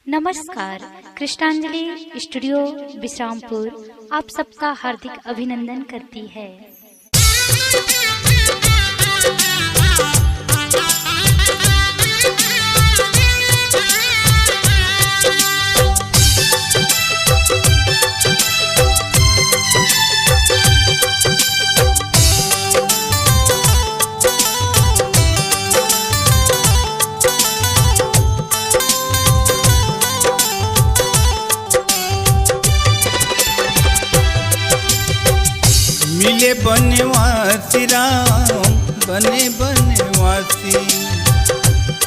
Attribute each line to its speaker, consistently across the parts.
Speaker 1: नमस्कार। कृष्णांजलि स्टूडियो विश्रामपुर आप सबका हार्दिक अभिनंदन करती है।
Speaker 2: मिले बनवासी राम बने बनवासी,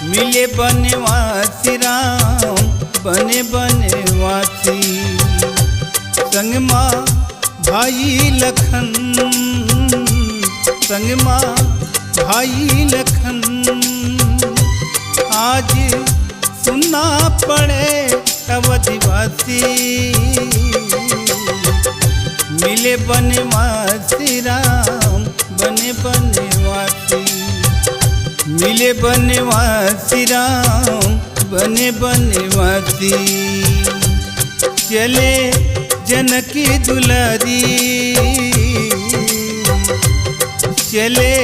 Speaker 2: मिले बनवासी राम बने बनवासी। संग माँ भाई लखन, संग माँ भाई लखन, आज सुनना पड़े अवधिवासी। मिले बनवासी राम बने बनवासी, मिले बनवासी राम बने बनवासी। चले जनकी दुलारी, चले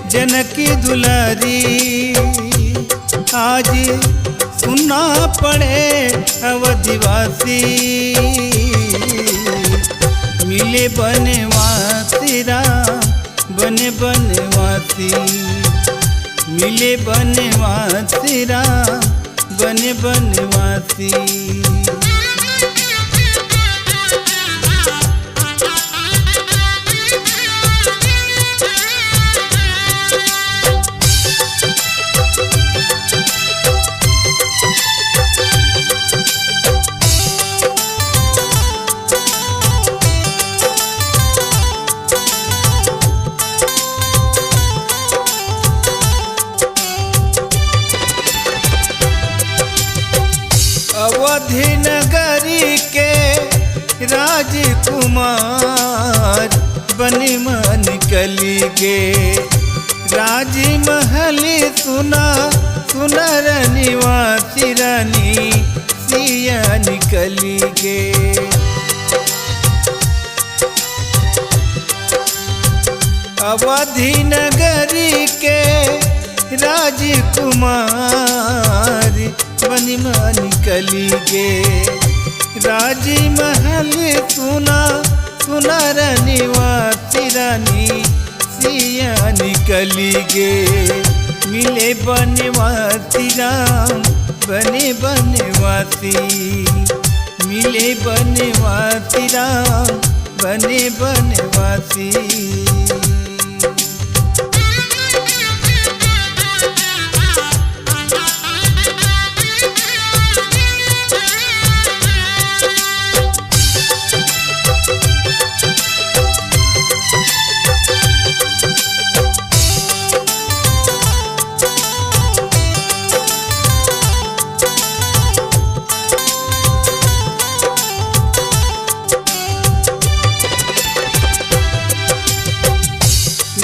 Speaker 2: जनकी दुलारी, आज सुनना पड़े अवधिवासी। मिले बनवासी राम बने बनवासी, मिले बनवासी राम बने बनवासी। अवधि नगरी के राजकुमार बने मन कली गे। राजमहल सुना सुनर निवासी, रानी सिया निकली गे। अवधि नगरी के राजकुमार बनी मन कली गे। राजमहल सुना सुनर निवासी, रानी सिया निकली गे। मिले बनवासी राम बने बनवासी, मिले बनवासी राम बने बनवासी।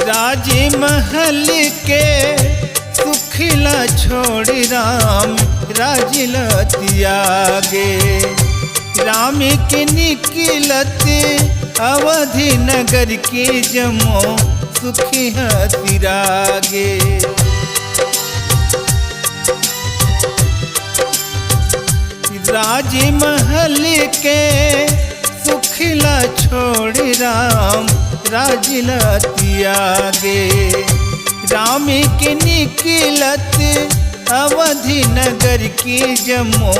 Speaker 2: राजमहल के सुखला छोड़ राम राजलतिया गे। राम के निकलत अवधि नगर के जमो सुखी हतिरागे। राजमहल के सुखला छोड़ राम राजलतिया गे। राम के निकलत अवधि नगर के जमो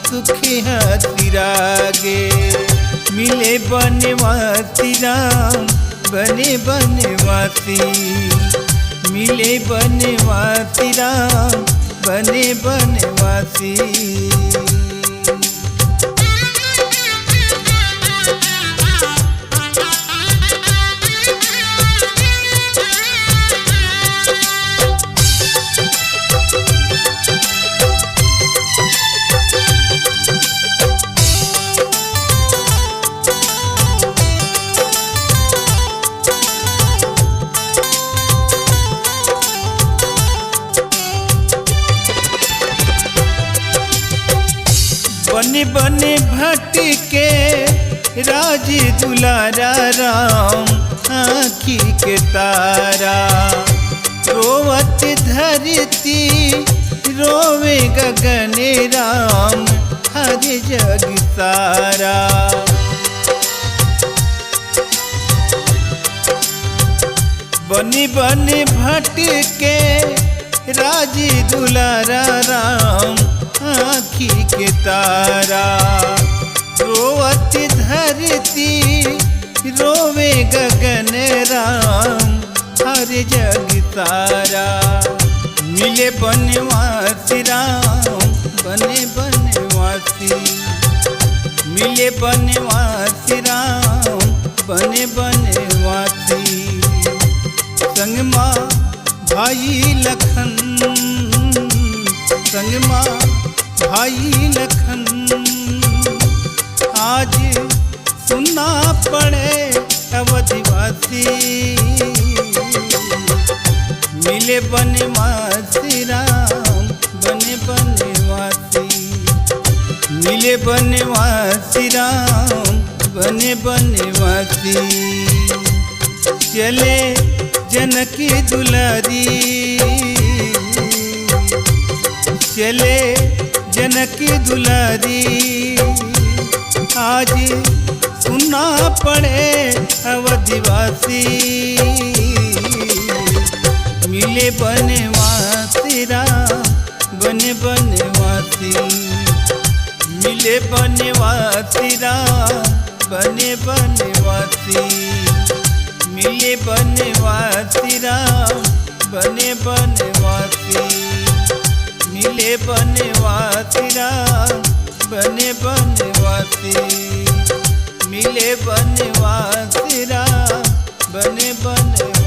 Speaker 2: सुखी हतिरागे। मिले बनवासी राम बने बनवासी, मिले बनवासी राम बने बनवासी। बने बने भटके राजी दुलारा राम आँखी के तारा। रोवत धरती रोवे गगन राम हर जग सारा। बनी बनी भटके राजी दुलारा राम आँखी के तारा। रोवत धरती रोवे गगन राम हर जग तारा। मिले बनवासी राम बने बनवासी, मिले बनवासी राम बने बनवासी। संग माँ भाई लखन, संग माँ भाई लखन, आज सुनना पड़े अवधिवासी। मिले बनवासी राम बने बनवासी, मिले बनवासी राम बने बनवासी। चले जनकी दुलारी, चले जनकी दुलारी, आज सुनना पड़े अवधिवासी। मिले बनवासी राम बने बनवासी, मिले बनवासी राम बने बनवासी, मिले बनवासी राम बने बनवासी, मिले बनवासी राम बने बनवासी, मिले बनवासी राम बने बनवासी।